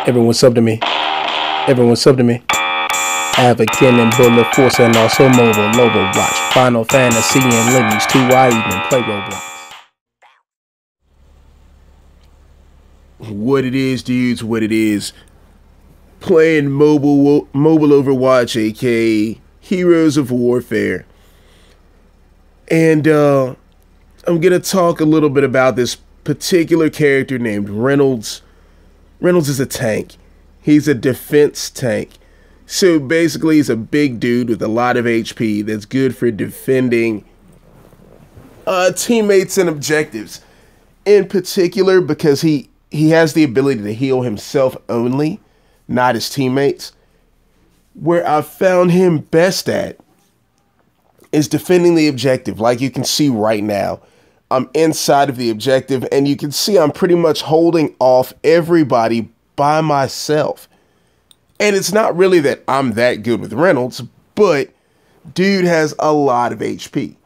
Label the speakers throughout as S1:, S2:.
S1: Everyone sub to me. Everyone sub to me. Advocate and bullet force and also mobile Overwatch. Final Fantasy and Lineage 2. I even play Roblox.
S2: What it is, dudes, what it is. Playing mobile Overwatch, aka Heroes of Warfare. And I'm gonna talk a little bit about this particular character named Reynolds. Reynolds is a tank. He's a defense tank. So basically he's a big dude with a lot of HP that's good for defending teammates and objectives. In particular because he has the ability to heal himself only, not his teammates. Where I've found him best at is defending the objective. Like you can see right now, I'm inside of the objective and you can see I'm pretty much holding off everybody by myself. And it's not really that I'm that good with Reynolds, but dude has a lot of HP.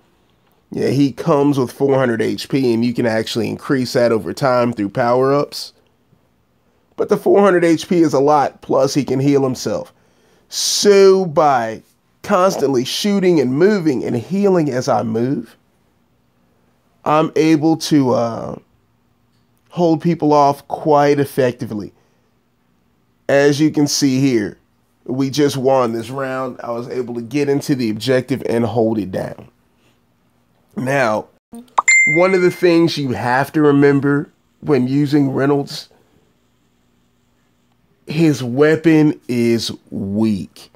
S2: Yeah, he comes with 400 HP and you can actually increase that over time through power-ups. But the 400 HP is a lot, plus he can heal himself. So by constantly shooting and moving and healing as I move, I'm able to hold people off quite effectively. As you can see here, we just won this round. I was able to get into the objective and hold it down. Now, one of the things you have to remember when using Reynolds, his weapon is weak.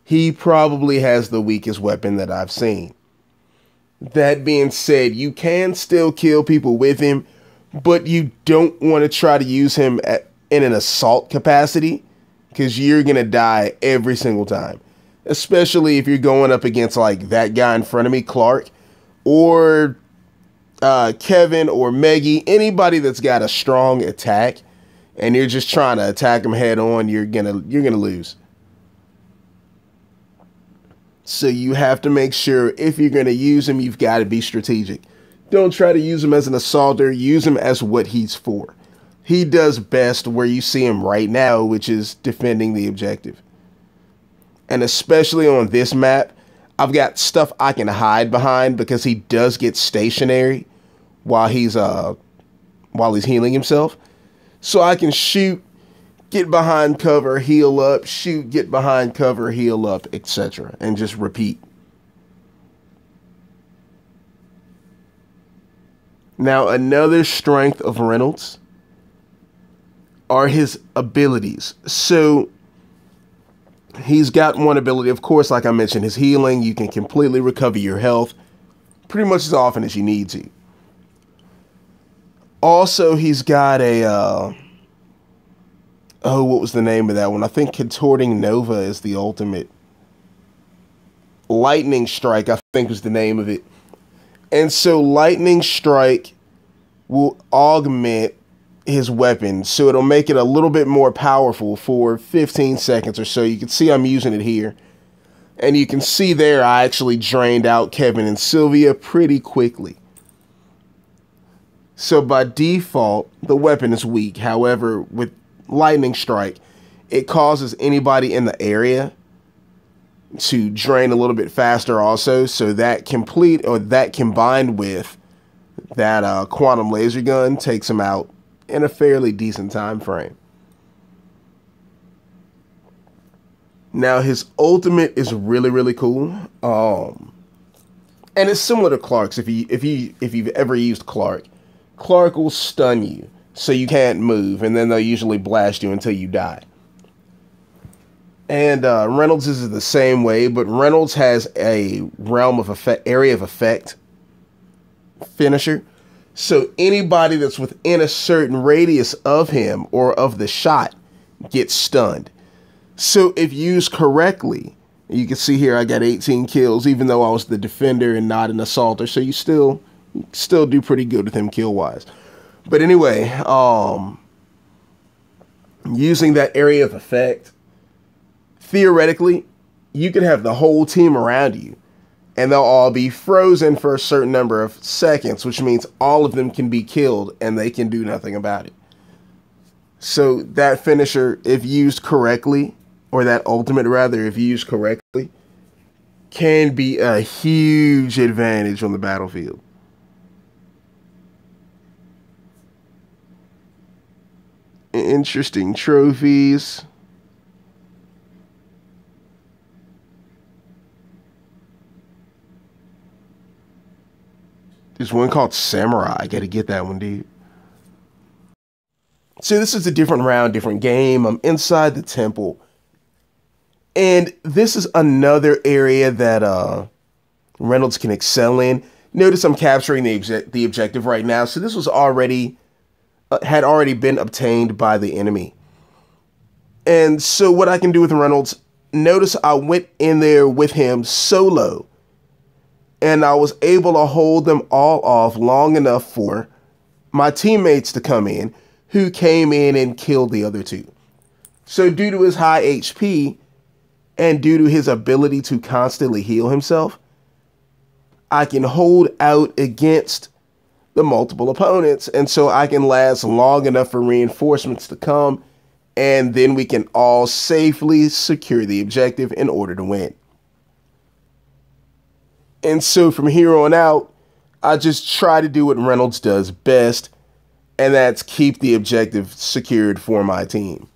S2: He probably has the weakest weapon that I've seen. That being said, you can still kill people with him, but you don't want to try to use him in an assault capacity because you're going to die every single time. Especially if you're going up against like that guy in front of me, Clark, or Kevin or Meggie, anybody that's got a strong attack and you're just trying to attack them head on, you're gonna lose. So you have to make sure if you're going to use him, you've got to be strategic. Don't try to use him as an assaulter. Use him as what he's for. He does best where you see him right now, which is defending the objective. And especially on this map, I've got stuff I can hide behind because he does get stationary while he's healing himself. So I can shoot, get behind cover, heal up, shoot, get behind cover, heal up, etc. And just repeat. Now, another strength of Reynolds are his abilities. So he's got one ability, of course, like I mentioned, his healing. You can completely recover your health pretty much as often as you need to. Also, he's got a, oh, what was the name of that one? I think Contorting Nova is the ultimate. Lightning Strike, I think was the name of it. And so Lightning Strike will augment his weapon. So it'll make it a little bit more powerful for 15 seconds or so. You can see I'm using it here. And you can see there I actually drained out Kevin and Sylvia pretty quickly. So by default, the weapon is weak. However, with Lightning Strike, it causes anybody in the area to drain a little bit faster also. So that combined with that quantum laser gun takes them out in a fairly decent time frame. Now his ultimate is really, really cool. And it's similar to Clark's. If you've ever used Clark, Clark will stun you so you can't move, and then they'll usually blast you until you die. And Reynolds is the same way, but Reynolds has a realm of effect, area of effect finisher. So anybody that's within a certain radius of him or of the shot gets stunned. So if used correctly, you can see here I got 18 kills, even though I was the defender and not an assaulter. So you still do pretty good with him kill wise. But anyway, using that area of effect, theoretically, you could have the whole team around you and they'll all be frozen for a certain number of seconds, which means all of them can be killed and they can do nothing about it. So that finisher, if used correctly, or that ultimate rather, if used correctly, can be a huge advantage on the battlefield. Interesting trophies. There's one called Samurai. I gotta get that one, dude. So this is a different round, different game. I'm inside the temple. And this is another area that Reynolds can excel in. Notice I'm capturing the objective right now. So this was already, had already been obtained by the enemy. And so what I can do with Reynolds, notice I went in there with him solo. And I was able to hold them all off long enough for my teammates to come in, who came in and killed the other two. So due to his high HP and due to his ability to constantly heal himself, I can hold out against the multiple opponents. And so I can last long enough for reinforcements to come, and then we can all safely secure the objective in order to win. And so from here on out, I just try to do what Reynolds does best, and that's keep the objective secured for my team.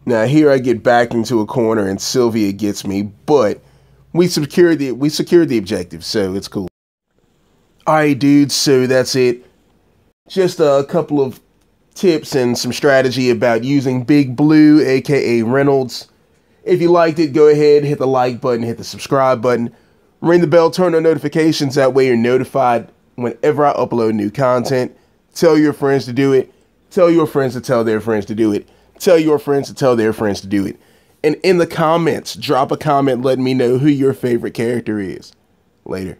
S2: Now here I get backed into a corner and Sylvia gets me, but we secured the objective, so it's cool. Alright dudes, so that's it. Just a couple of tips and some strategy about using Big Blue, aka Reynolds. If you liked it, go ahead, hit the like button, hit the subscribe button, ring the bell, turn on notifications, that way you're notified whenever I upload new content. Tell your friends to do it. Tell your friends to tell their friends to do it. Tell your friends to tell their friends to do it. And in the comments, drop a comment letting me know who your favorite character is. Later.